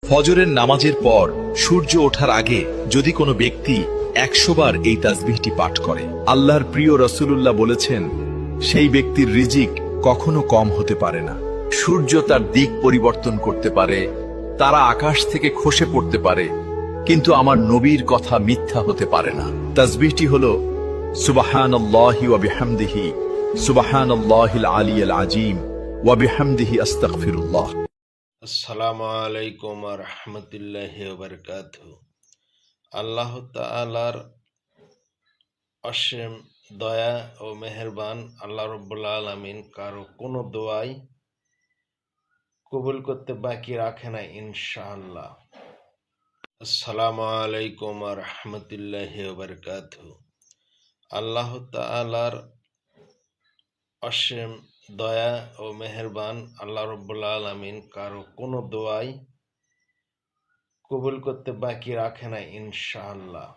ফজরের নামাজের পর সূর্য ওঠার আগে যদি কোনো ব্যক্তি 100 বার এই তাসবিহটি পাঠ করে, আল্লাহর প্রিয় রাসূলুল্লাহ বলেছেন, সেই ব্যক্তির রিজিক কখনো কম হতে পারে না। সূর্য তার দিক পরিবর্তন করতে পারে, তারা আকাশ থেকে খসে পড়তে পারে, কিন্তু আমার নবীর কথা মিথ্যা হতে পারে না। তাসবিহটি হলো সুবহানাল্লাহি ওয়া বিহামদিহি, সুবহানাল্লাহিল আলিয়্যিল আযীম ওয়া বিহামদিহি আস্তাগফিরুল্লাহ। আসসালামু আলাইকুম ওয়া রাহমাতুল্লাহি ওয়া বারাকাতুহু। আল্লাহ তাআলার অসীম দয়া ও মেহেরবান আল্লাহ রাব্বুল আলামিন কারো কোনো দোয়াই কবুল করতে বাকি রাখে না ইনশাআল্লাহ। আসসালামু আলাইকুম ওয়া রাহমাতুল্লাহি ওয়া বারাকাতুহু। আল্লাহ তাআলার অসীম দয়া ও মেহেরবান আল্লাহ রাব্বুল আলামিন কারো কোনো দোয়াই কবুল করতে বাকি রাখে না ইনশাআল্লাহ।